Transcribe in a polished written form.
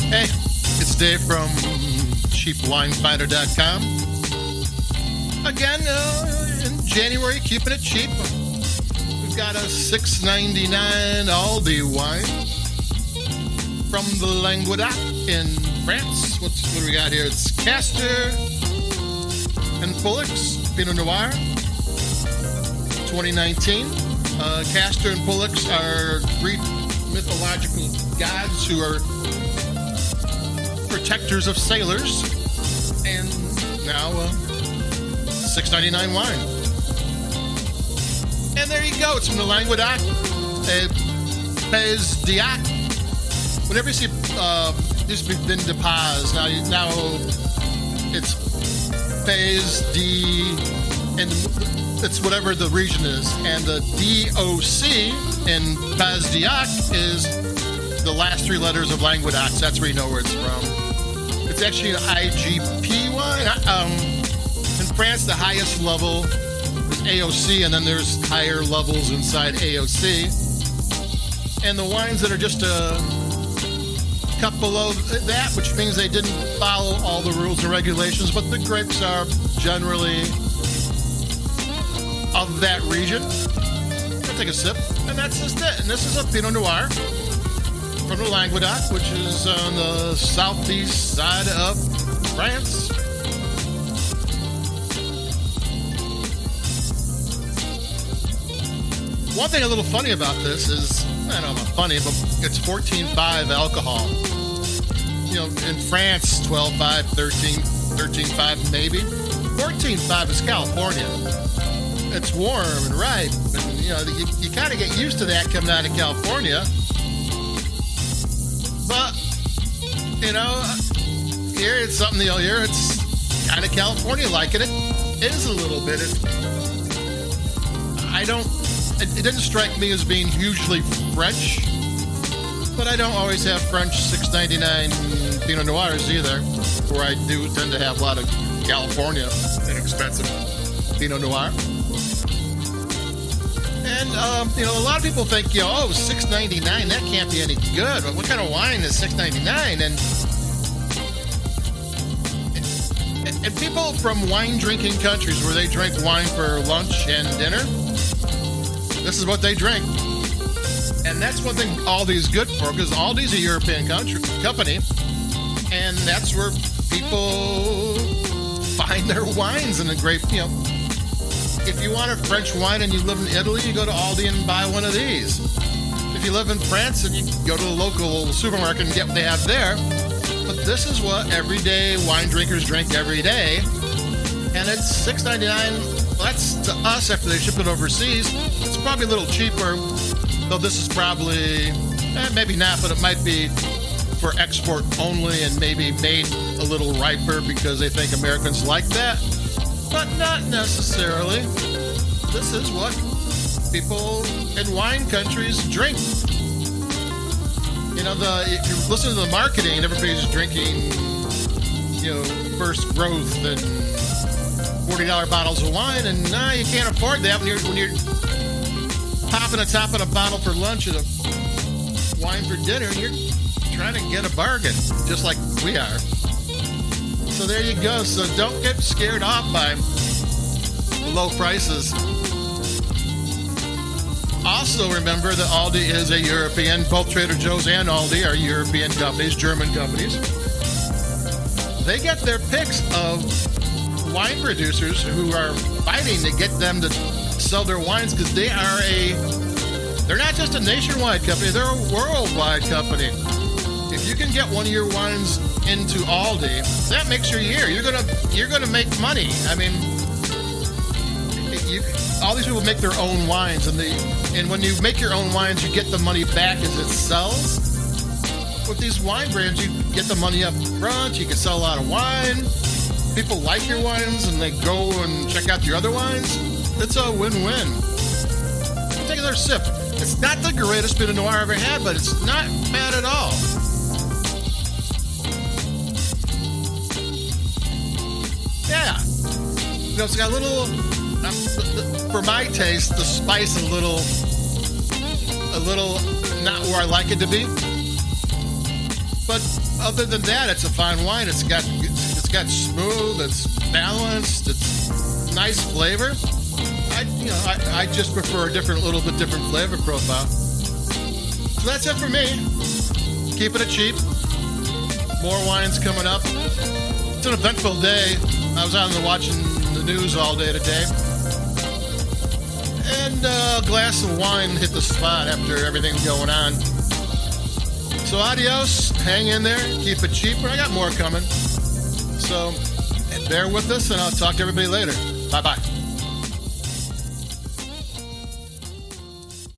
Hey, it's Dave from cheapwinefinder.com. Again, in January, keeping it cheap. We've got a $6.99 Aldi wine from the Languedoc in France. What do we got here? It's Castor and Pollux Pinot Noir 2019. Castor and Pollux are Greek mythological gods who are protectors of sailors, and now $6.99 wine. And there you go. It's from the Languedoc, Pays d'Ac. Whenever you see, used to be Vin de Paz, now it's Pays d, and it's whatever the region is. And the DOC in Pays d'Ac is the last three letters of Languedoc. So that's where you know where it's from. It's actually an IGP wine. In France, the highest level is AOC, and then there's higher levels inside AOC. And the wines that are just a cup below that, which means they didn't follow all the rules and regulations, but the grapes are generally of that region. I'll take a sip, and that's just it. And this is a Pinot Noir from the Languedoc, which is on the southeast side of France. One thing a little funny about this is, I don't know about funny, but it's 14.5 alcohol. You know, in France, 12.5, 13.5 maybe. 14.5 is California. It's warm and ripe, and you know, you kind of get used to that coming out of California. But, you know, here it's something, you know, here it's kind of California-like, and it is a little bit. It didn't strike me as being hugely French, but I don't always have French $6.99 Pinot Noirs either, where I do tend to have a lot of California inexpensive Pinot Noir. And, you know, a lot of people think, you know, oh, $6.99, that can't be any good. But what kind of wine is $6.99? And people from wine-drinking countries where they drink wine for lunch and dinner, this is what they drink. And that's one thing Aldi is good for, because Aldi's a European company, and that's where people find their wines in the grape, you know. If you want a French wine and you live in Italy, you go to Aldi and buy one of these. If you live in France, and you go to the local supermarket and get what they have there. But this is what everyday wine drinkers drink every day. And it's $6.99. Well, that's to us after they ship it overseas. It's probably a little cheaper, though this is probably, maybe not, but it might be for export only and maybe made a little riper because they think Americans like that. But not necessarily. This is what people in wine countries drink. You know, if you listen to the marketing, everybody's drinking, you know, first growth and $40 bottles of wine, and you can't afford that when you're popping the top of a bottle for lunch and a wine for dinner, and you're trying to get a bargain, just like we are. So there you go. So don't get scared off by low prices. Also remember that Aldi is a European, both Trader Joe's and Aldi are European companies, German companies. They get their picks of wine producers who are fighting to get them to sell their wines, because they're not just a nationwide company, they're a worldwide company. If you can get one of your wines into Aldi, that makes your year. You're gonna make money. I mean, all these people make their own wines, and when you make your own wines, you get the money back as it sells. With these wine brands, you get the money up front. You can sell a lot of wine. People like your wines, and they go and check out your other wines. It's a win-win. Take another sip. It's not the greatest Pinot Noir I ever had, but it's not bad at all. Yeah. You know, it's got a little, for my taste, the spice is a little not where I like it to be. But other than that, it's a fine wine. It's got smooth, it's balanced, it's nice flavor. I just prefer a little bit different flavor profile. So that's it for me. Keeping it cheap. More wines coming up. It's an eventful day. I was out there watching the news all day today. And a glass of wine hit the spot after everything going on. So adios, hang in there, keep it cheap. I got more coming. So bear with us, and I'll talk to everybody later. Bye-bye.